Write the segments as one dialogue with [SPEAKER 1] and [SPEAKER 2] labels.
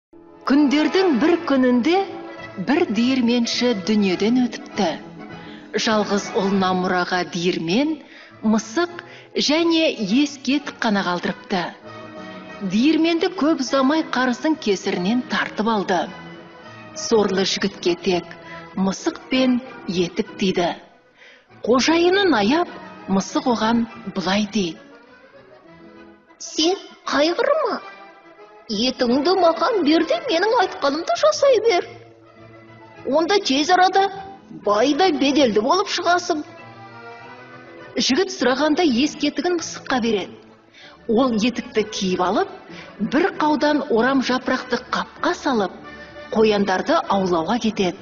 [SPEAKER 1] Күндердің бір күнінде бір диірменші дүниеден өтіпті. Жалғыз ұлына мұраға диірмен, мысық және ескет қана қалдырыпты. Диірменді көп ұзамай қарыздың кесірінен тартып алды. Сорлы жігітке тек мысық пен етік тиді. Қожайынын аяп, мысық оған бұлай дейді:
[SPEAKER 2] Сен қайғырма, етіңді маған бер де менің айтқанымды жасай бер. Онда тез арада байдай беделді болып шығасың.
[SPEAKER 1] Жігіт сұрағанда ескетігін мысыққа береді. Ол етікті киіп алып, бір қаудан орам жапырақты қапқа салып, қояндарды аулауға кетеді.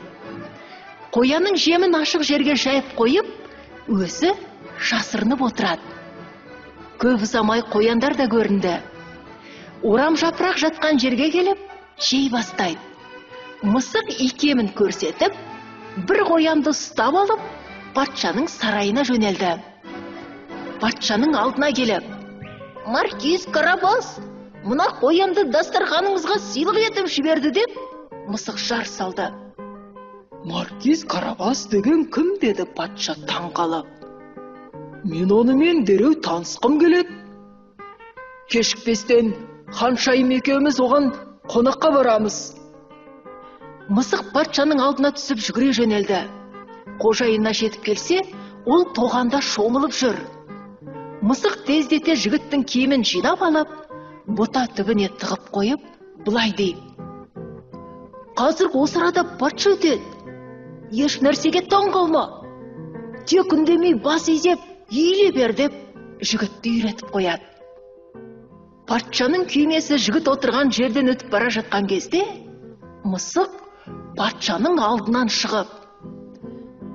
[SPEAKER 1] Қоянның жемін ашық жерге жайып қойып, өзі жасырынып отырады. Көп ұзамай қояндар да көрінді. Орам жапырақ жатқан жерге келіп, жей бастайды. Мысық икемін көрсетіп, бір қоянды ұстап алып, патшаның сарайына жөнелді. Патшаның алдына келіп:
[SPEAKER 2] Маркиз Карабас, мына қоянды дастарханыңызға сыйлық етіп жіберді деп,
[SPEAKER 1] мысық жар салды. Маркиз Карабас деген кім, деді патша таңқалып. Мен онымен дереу танысқым келеді. Кешікпестен ханшайым екеуміз оған қонаққа барамыз. Мысық патшаның алдына түсіп жүгіре жөнелді. Қожайынына жетіп келсе, ол тоғанда шомылып жүр. Мысық тездете жігіттің киімін жинап алып, бұта түбіне тығып қойып, бұлай дейді: Қазір осы арада патша өтеді. Еш нәрсеге таң қалма. Тек үндемей бас изеп, иіле бер деп жігітті үйретіп қояды. Патшаның күймесі жігіт отырған жерден өтіп бара жатқан кезде, мысық патшаның алдынан шығып: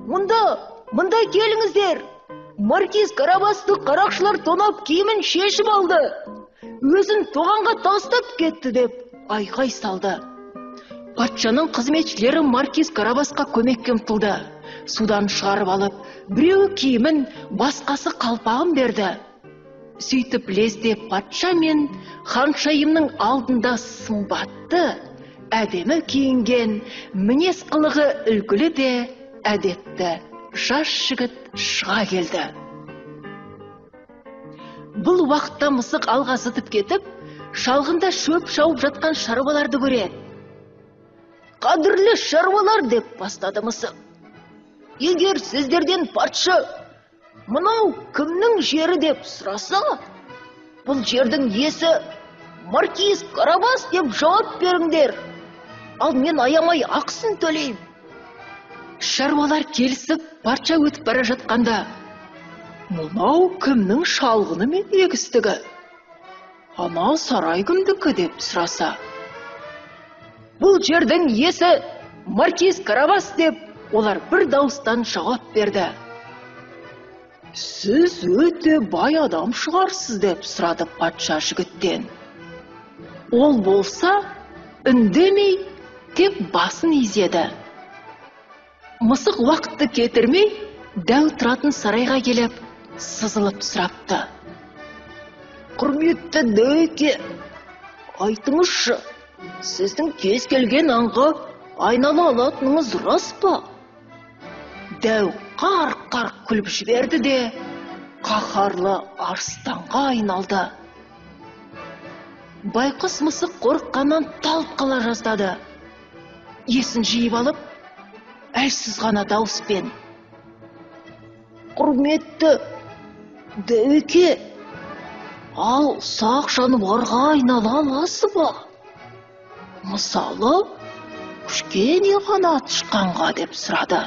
[SPEAKER 1] Мұнда келіңіздер. Маркиз Карабасты қарақшылар тонап киімін шешіп алды. Өзін тоғанға тастап кетті деп айғай салды. Патшаның қызметшілері Маркиз Карабасқа көмекке ұмтылды. Судан шығарып алып, біреуі киімін, басқасы қалпағын берді. Сөйтіп лезде патша мен ханшайымның алдында сымбатты, әдемі киінген, мінез қылығы үлгілі де әдепті жас жігіт шыға келді. Бұл уақытта мысық алға зытып кетіп, шалғында шөп шауып жатқан шаруаларды көреді.
[SPEAKER 2] Қадірлі шаруалар, деп бастады мысық. Егер сіздерден патша мынау кімнің жері деп сұраса, бұл жердің иесі Маркиз Карабас деп жауап беріңдер. Ал мен аямай ақысын төлеймін.
[SPEAKER 1] Шаруалар келісіп, патша өтіп бара жатқанда: Мынау кімнің шалғыны мен егістігі? Анау сарай кімдікі деп сұраса: Бұл жердің иесі Маркиз Карабас деп олар бір дауыстан жауап берді. Сіз өте бай адам шығарсыз деп сұрады патша жігіттен. Ол болса, үндемей, тек басын изеді. Мысық уақытты кетірмей, дәу тұратын сарайға келіп, сызылып сұрапты:
[SPEAKER 2] Құрметті дөке, айтыңызшы, сіздің кез келген аңға айнала алатыныңыз рас па?
[SPEAKER 1] Дәу қарқ-қарқ күліп жіберді де, қаһарлы арыстанға айналды. Байқұс мысық қорыққаннан талып қала жаздады. Есін жиып алып, әлсіз ғана дауыспен:
[SPEAKER 2] Құрметті дөке, ал сақ жануарға айнала аласы ба?
[SPEAKER 1] Мысалы, кішкене ғана тышқанға деп сұрады.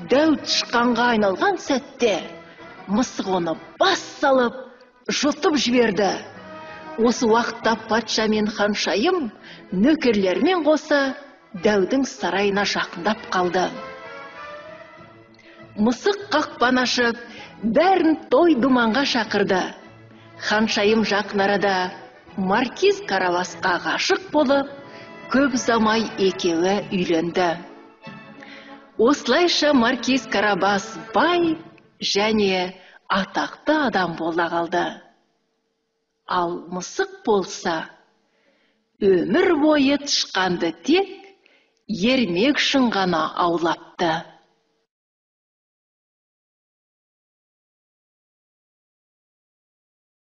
[SPEAKER 1] Дәу тышқанға айналған сәтте, мысық оны бас салып, жұтып жіберді. Осы уақытта патша мен ханшайым нөкерлермен қоса дәудің сарайына жақындап қалды. Мысық қақпаны ашып, бәрін той-думанға шақырды. Ханшайым жақын арада Маркиз Карабасқа ғашық болып, көп ұзамай екеуі үйленді. Осылайша Маркиз Карабас бай және атақты адам бола қалды. Ал мысық болса, өмір бойы тышқанды тек ермек үшін ғана аулапты.